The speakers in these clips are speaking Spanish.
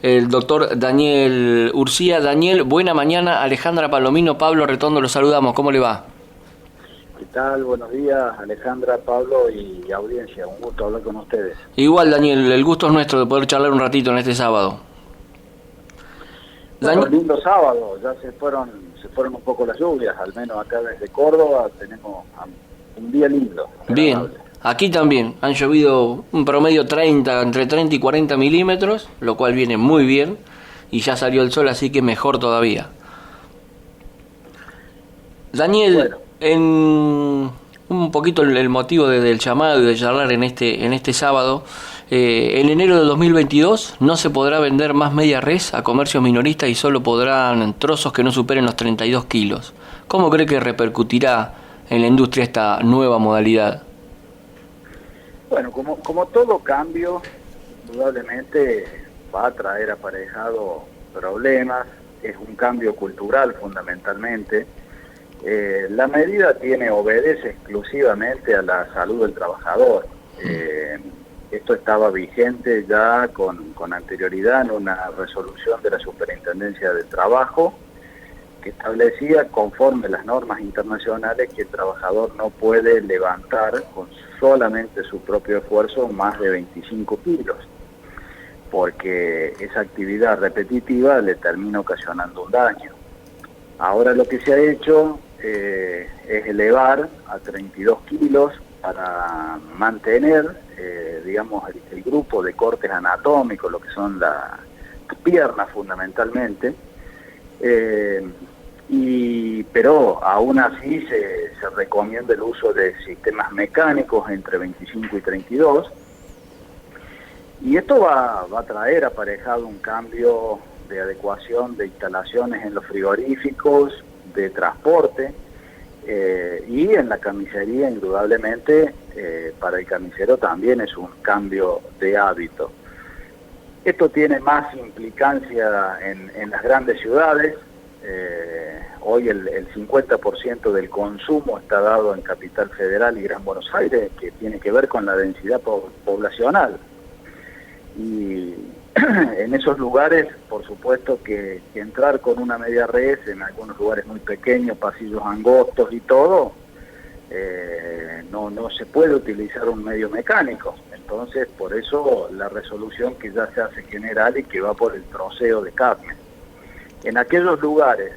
el doctor Daniel Urcía. Daniel, buena mañana. Alejandra Palomino, Pablo Retondo, los saludamos. ¿Cómo le va? ¿Qué tal? Buenos días, Alejandra, Pablo y audiencia. Un gusto hablar con ustedes. Igual, Daniel, el gusto es nuestro de poder charlar un ratito en este sábado. Bueno, lindo sábado. Ya se fueron un poco las lluvias, al menos acá desde Córdoba tenemos un día lindo. Bien, aquí también han llovido un promedio entre 30 y 40 milímetros, lo cual viene muy bien, y ya salió el sol, así que mejor todavía. Daniel, Bueno, en un poquito el motivo del llamado y de charlar en este sábado, en enero de 2022 no se podrá vender más media res a comercios minoristas y solo podrán trozos que no superen los 32 kilos. ¿Cómo cree que repercutirá en la industria esta nueva modalidad? bueno, como todo cambio, indudablemente va a traer aparejado problemas. Es un cambio cultural fundamentalmente. La medida obedece exclusivamente a la salud del trabajador. Esto estaba vigente ya con anterioridad en una resolución de la Superintendencia del Trabajo que establecía, conforme las normas internacionales, que el trabajador no puede levantar con solamente su propio esfuerzo más de 25 kilos, porque esa actividad repetitiva le termina ocasionando un daño. Ahora lo que se ha hecho es elevar a 32 kilos para mantener, digamos, el grupo de cortes anatómicos, lo que son las piernas fundamentalmente, pero aún así se recomienda el uso de sistemas mecánicos entre 25 y 32, y esto va a traer aparejado un cambio de adecuación de instalaciones en los frigoríficos, de transporte, y en la carnicería indudablemente para el carnicero también es un cambio de hábito. Esto tiene más implicancia en las grandes ciudades. Hoy el 50% del consumo está dado en Capital Federal y Gran Buenos Aires, que tiene que ver con la densidad poblacional. Y en esos lugares, por supuesto que entrar con una media res, en algunos lugares muy pequeños, pasillos angostos y todo, no se puede utilizar un medio mecánico. Entonces, por eso la resolución que ya se hace general y que va por el troceo de carne. En aquellos lugares,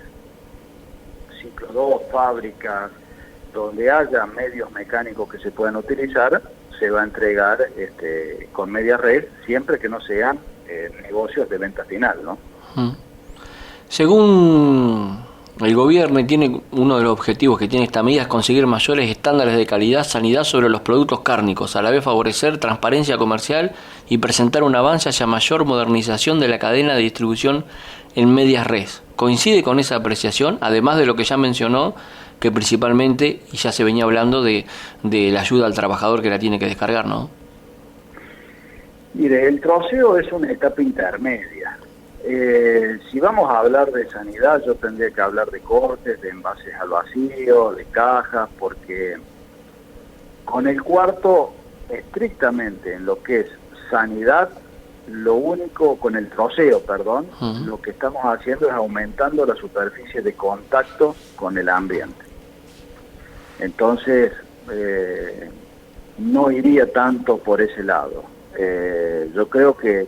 ciclo 2, fábricas, donde haya medios mecánicos que se puedan utilizar, se va a entregar con media res, siempre que no sean negocios de venta final, ¿no? Según el gobierno, y tiene uno de los objetivos que tiene esta medida es conseguir mayores estándares de calidad, sanidad sobre los productos cárnicos, a la vez favorecer transparencia comercial y presentar un avance hacia mayor modernización de la cadena de distribución en medias res. ¿Coincide con esa apreciación? Además de lo que ya mencionó, que principalmente, y ya se venía hablando de la ayuda al trabajador que la tiene que descargar, ¿no? Mire, el troceo es una etapa intermedia. Si vamos a hablar de sanidad, yo tendría que hablar de cortes, de envases al vacío, de cajas, porque con el cuarto, estrictamente en lo que es sanidad, con el troceo, perdón, lo que estamos haciendo es aumentando la superficie de contacto con el ambiente. Entonces, no iría tanto por ese lado. Yo creo que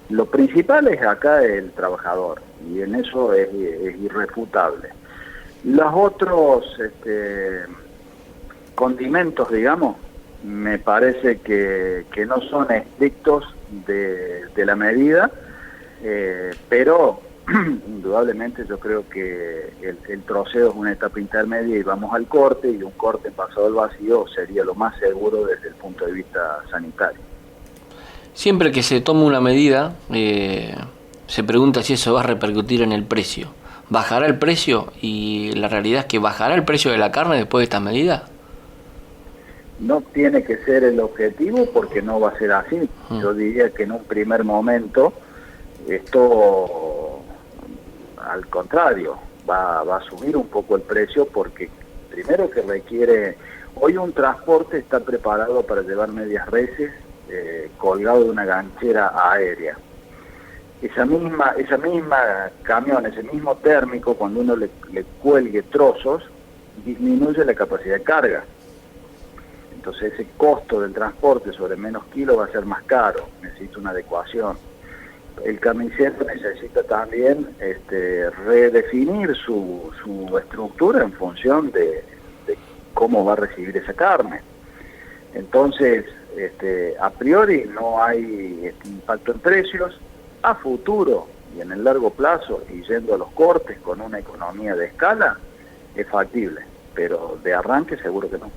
lo principal es acá el trabajador, y en eso es irrefutable. Los otros condimentos, digamos, me parece que no son estrictos de la medida, pero indudablemente yo creo que el troceo es una etapa intermedia y vamos al corte, y un corte pasado al vacío sería lo más seguro desde el punto de vista sanitario. Siempre que se toma una medida, se pregunta si eso va a repercutir en el precio. ¿Bajará el precio? Y la realidad es que bajará el precio de la carne después de esta medida. No tiene que ser el objetivo, porque no va a ser así. Yo diría que en un primer momento esto, al contrario, va a subir un poco el precio, porque primero que requiere, hoy un transporte está preparado para llevar medias reses colgado de una ganchera aérea. esa misma camión, ese mismo térmico, cuando uno le cuelgue trozos, disminuye la capacidad de carga. Entonces ese costo del transporte sobre menos kilos va a ser más caro, necesita una adecuación. El carnicero necesita también redefinir su estructura en función de cómo va a recibir esa carne. Entonces, a priori no hay impacto en precios. A futuro y en el largo plazo, y yendo a los cortes con una economía de escala, es factible, pero de arranque seguro que no.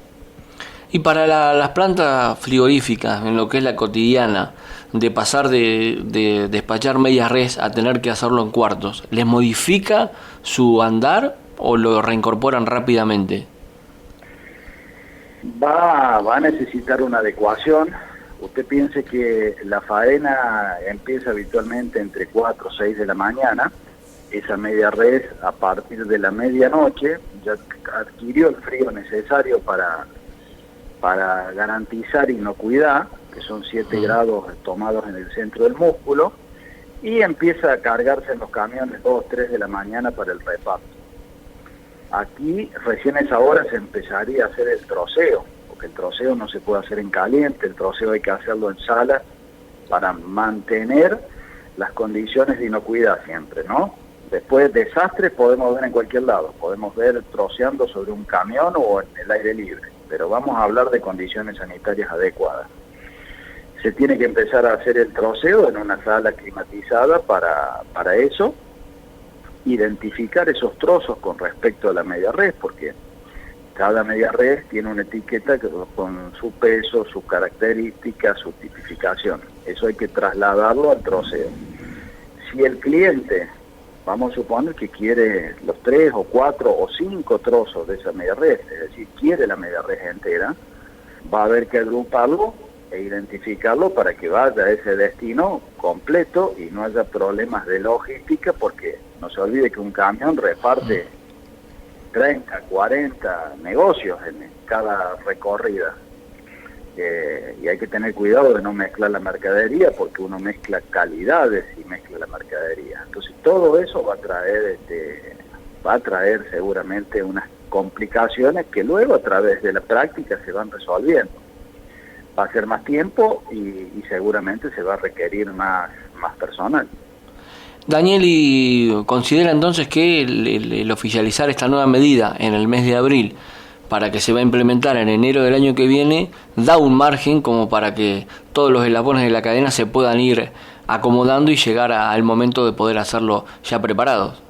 Y para las plantas frigoríficas, en lo que es la cotidiana, de pasar de despachar media res a tener que hacerlo en cuartos, ¿les modifica su andar o lo reincorporan rápidamente? Va a necesitar una adecuación. Usted piense que la faena empieza habitualmente entre 4 o 6 de la mañana. Esa media res, a partir de la medianoche, ya adquirió el frío necesario para garantizar inocuidad, que son 7 grados tomados en el centro del músculo, y empieza a cargarse en los camiones 2 o 3 de la mañana para el reparto. Aquí, recién a esa hora, se empezaría a hacer el troceo, porque el troceo no se puede hacer en caliente, el troceo hay que hacerlo en sala para mantener las condiciones de inocuidad siempre, ¿no? Después, desastres podemos ver en cualquier lado, podemos ver troceando sobre un camión o en el aire libre, pero vamos a hablar de condiciones sanitarias adecuadas. Se tiene que empezar a hacer el troceo en una sala climatizada para eso, identificar esos trozos con respecto a la media res, porque cada media res tiene una etiqueta con su peso, sus características, su tipificación. Eso hay que trasladarlo al troceo. Si el cliente, vamos a suponer que quiere los 3 o 4 o 5 trozos de esa media res, es decir, quiere la media res entera, va a haber que agruparlo e identificarlo para que vaya a ese destino completo y no haya problemas de logística, porque no se olvide que un camión reparte 30, 40 negocios en cada recorrida. Y hay que tener cuidado de no mezclar la mercadería, porque uno mezcla calidades y mezcla la mercadería. Entonces todo eso va a traer seguramente unas complicaciones que luego a través de la práctica se van resolviendo. Va a ser más tiempo y seguramente se va a requerir más personal. Daniel, ¿y considera entonces que el oficializar esta nueva medida en el mes de abril, para que se va a implementar en enero del año que viene, da un margen como para que todos los eslabones de la cadena se puedan ir acomodando y llegar al momento de poder hacerlo ya preparados?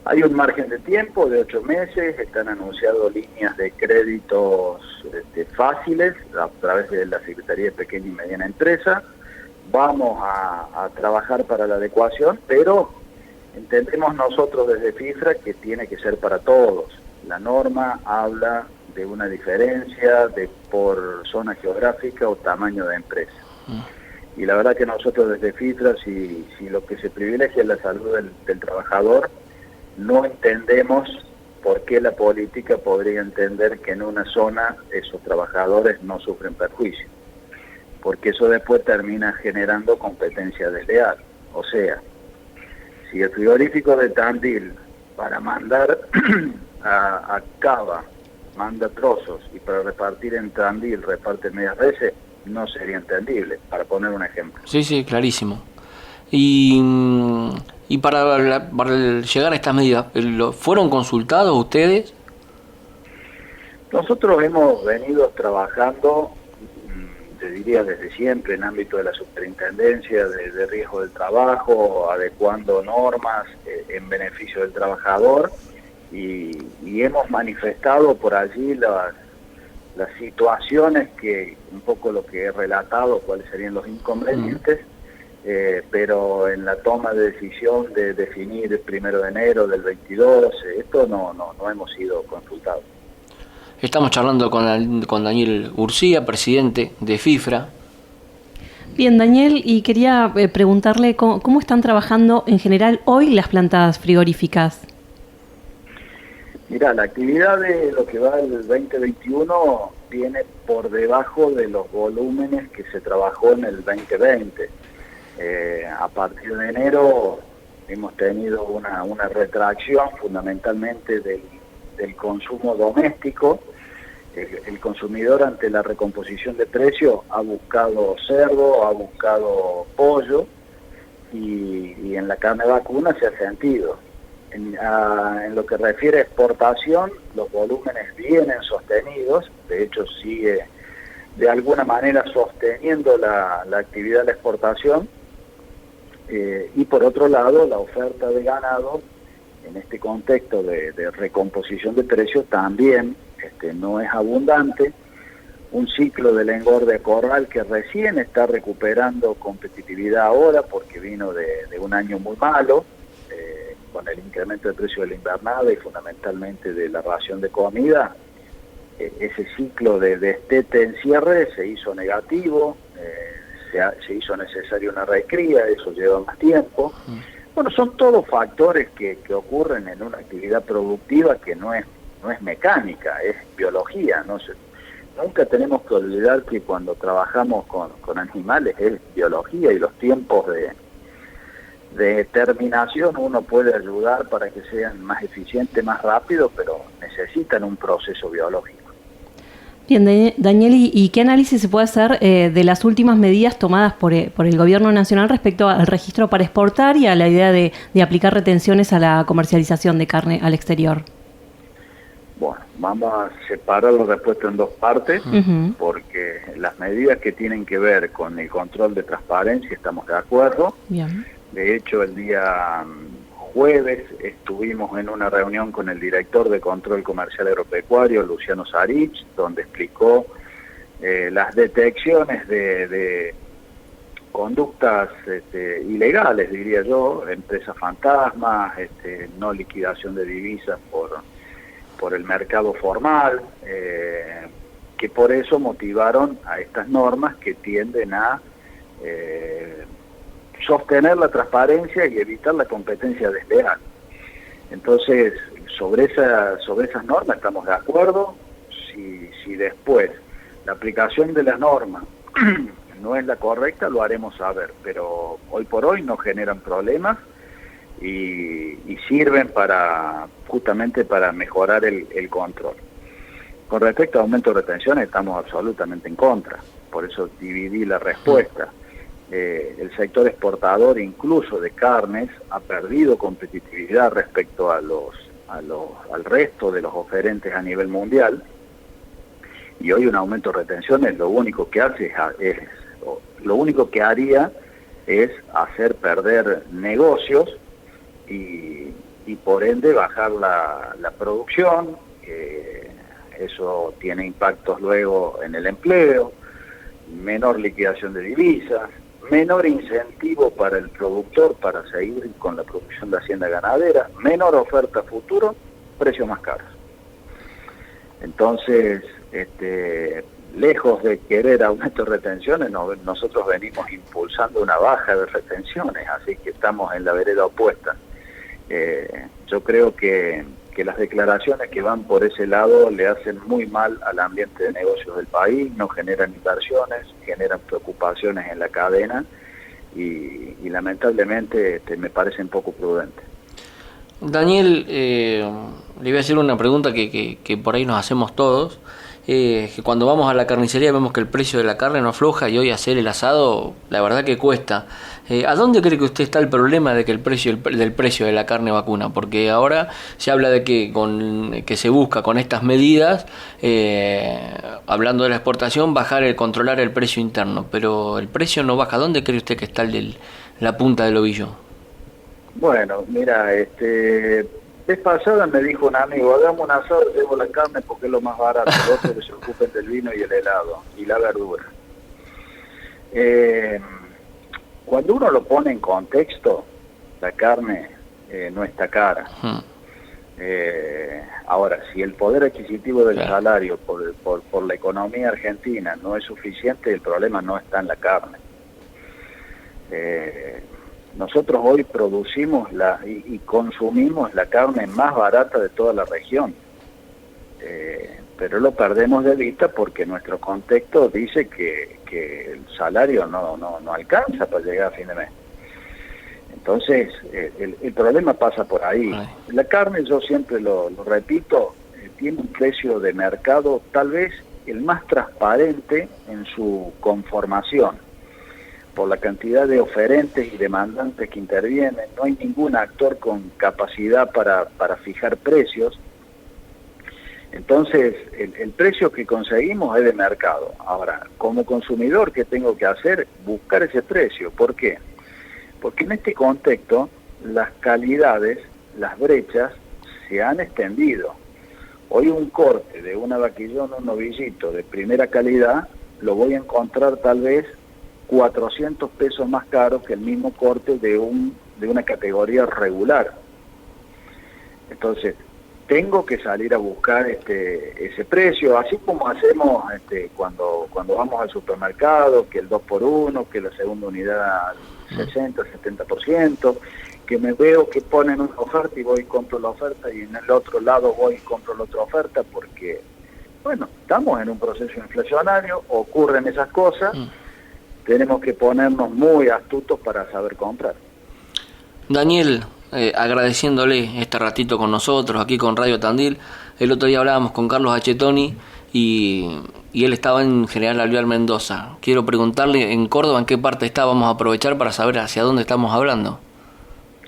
Hay un margen de tiempo de 8 meses, están anunciadas líneas de créditos fáciles a través de la Secretaría de Pequeña y Mediana Empresa. Vamos a trabajar para la adecuación, pero entendemos nosotros desde FIFRA que tiene que ser para todos. La norma habla de una diferencia por zona geográfica o tamaño de empresa. Y la verdad que nosotros desde FIFRA, si lo que se privilegia es la salud del trabajador, no entendemos por qué la política podría entender que en una zona esos trabajadores no sufren perjuicio, porque eso después termina generando competencia desleal. O sea, si el frigorífico de Tandil para mandar a Cava manda trozos y para repartir en Tandil reparte medias veces, no sería entendible, para poner un ejemplo. Sí, clarísimo. Y para llegar a estas medidas, ¿fueron consultados ustedes? Nosotros hemos venido trabajando, te diría desde siempre, en ámbito de la superintendencia de riesgo del trabajo, adecuando normas en beneficio del trabajador, y hemos manifestado por allí las situaciones que, un poco lo que he relatado, cuáles serían los inconvenientes, pero en la toma de decisión de definir el 1 de enero del 22, esto no hemos sido consultados. Estamos charlando con Daniel Urcía, presidente de FIFRA. Bien, Daniel, y quería preguntarle cómo están trabajando en general hoy las plantas frigoríficas. Mira, la actividad de lo que va del 2021 viene por debajo de los volúmenes que se trabajó en el 2020. A partir de enero hemos tenido una retracción fundamentalmente del consumo doméstico. El consumidor, ante la recomposición de precios, ha buscado cerdo, ha buscado pollo, y en la carne vacuna se ha sentido. En lo que refiere a exportación, los volúmenes vienen sostenidos, de hecho sigue de alguna manera sosteniendo la actividad de la exportación, y por otro lado la oferta de ganado en este contexto de recomposición de precios también no es abundante. Un ciclo del engorde de corral que recién está recuperando competitividad ahora porque vino de un año muy malo, con el incremento de precio de la invernada y fundamentalmente de la ración de comida. Ese ciclo de destete en cierre se hizo negativo, se hizo necesaria una recría, eso lleva más tiempo. Bueno, son todos factores que ocurren en una actividad productiva que no es mecánica, es biología. Nunca tenemos que olvidar que cuando trabajamos con animales es biología, y los tiempos de terminación uno puede ayudar para que sean más eficientes, más rápidos, pero necesitan un proceso biológico. Bien, Daniel, ¿y qué análisis se puede hacer de las últimas medidas tomadas por el Gobierno Nacional respecto al registro para exportar y a la idea de aplicar retenciones a la comercialización de carne al exterior? Bueno, vamos a separar la respuesta en dos partes, porque las medidas que tienen que ver con el control de transparencia estamos de acuerdo. Bien. De hecho, el día jueves estuvimos en una reunión con el director de Control Comercial Agropecuario, Luciano Sarich, donde explicó las detecciones de conductas ilegales, diría yo, empresas fantasmas, no liquidación de divisas por el mercado formal, que por eso motivaron a estas normas que tienden a sostener la transparencia y evitar la competencia desleal. Entonces, sobre esas normas estamos de acuerdo. Si después la aplicación de las normas no es la correcta, lo haremos saber, pero hoy por hoy no generan problemas y sirven justamente para mejorar el control. Con respecto a aumento de retenciones, estamos absolutamente en contra, por eso dividí la respuesta. El sector exportador, incluso de carnes, ha perdido competitividad respecto al resto de los oferentes a nivel mundial, y hoy un aumento de retenciones lo único que haría es hacer perder negocios y por ende bajar la producción. Eso tiene impactos luego en el empleo, menor liquidación de divisas, menor incentivo para el productor para seguir con la producción de hacienda ganadera, menor oferta futuro, precios más caros. Entonces, lejos de querer aumento de retenciones, nosotros venimos impulsando una baja de retenciones, así que estamos en la vereda opuesta. Yo creo que las declaraciones que van por ese lado le hacen muy mal al ambiente de negocios del país, no generan inversiones, generan preocupaciones en la cadena y lamentablemente me parecen poco prudentes. Daniel, le voy a hacer una pregunta que por ahí nos hacemos todos. Que cuando vamos a la carnicería vemos que el precio de la carne no afloja, y hoy hacer el asado la verdad que cuesta. ¿A dónde cree que usted está el problema de que el precio de la carne vacuna? Porque ahora se habla de que se busca con estas medidas, hablando de la exportación, controlar el precio interno, pero el precio no baja. ¿Dónde cree usted que está la punta del ovillo? Bueno, mira, vez pasada me dijo un amigo, hagamos un asado, llevo la carne porque es lo más barato, los otros que se ocupen del vino y el helado y la verdura. Cuando uno lo pone en contexto, la carne no está cara. Ahora, si el poder adquisitivo del salario por la economía argentina no es suficiente, el problema no está en la carne. Nosotros hoy producimos y consumimos la carne más barata de toda la región. pero lo perdemos de vista porque nuestro contexto dice que el salario no alcanza para llegar a fin de mes. Entonces, el problema pasa por ahí. La carne, yo siempre lo repito, tiene un precio de mercado tal vez el más transparente en su conformación, por la cantidad de oferentes y demandantes que intervienen. No hay ningún actor con capacidad para fijar precios. Entonces, el precio que conseguimos es de mercado. Ahora, como consumidor, ¿qué tengo que hacer? Buscar ese precio. ¿Por qué? Porque en este contexto, las calidades, las brechas, se han extendido. Hoy un corte de una vaquillona, un novillito de primera calidad, lo voy a encontrar tal vez 400 pesos más caro que el mismo corte de una categoría regular. Entonces, tengo que salir a buscar ese precio, así como hacemos cuando vamos al supermercado, que el 2x1, que la segunda unidad 60, 70%, que me veo que ponen una oferta y voy y compro la oferta, y en el otro lado voy y compro la otra oferta, porque, bueno, estamos en un proceso inflacionario, ocurren esas cosas, tenemos que ponernos muy astutos para saber comprar. Daniel, agradeciéndole este ratito con nosotros, aquí con Radio Tandil. El otro día hablábamos con Carlos Achetoni y él estaba en General Alvear Mendoza. Quiero preguntarle en Córdoba en qué parte está, vamos a aprovechar para saber hacia dónde estamos hablando.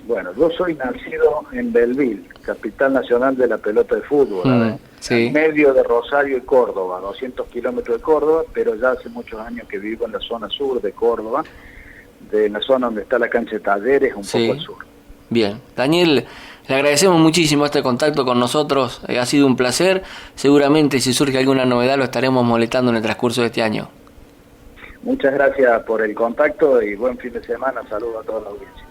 Bueno, yo soy nacido en Belville, capital nacional de la pelota de fútbol, sí. En medio de Rosario y Córdoba, 200 kilómetros de Córdoba, pero ya hace muchos años que vivo en la zona sur de Córdoba, de la zona donde está la cancha de Talleres, un poco al sur. Bien, Daniel, le agradecemos muchísimo este contacto con nosotros, ha sido un placer. Seguramente si surge alguna novedad lo estaremos molestando en el transcurso de este año. Muchas gracias por el contacto y buen fin de semana. Saludos a toda la audiencia.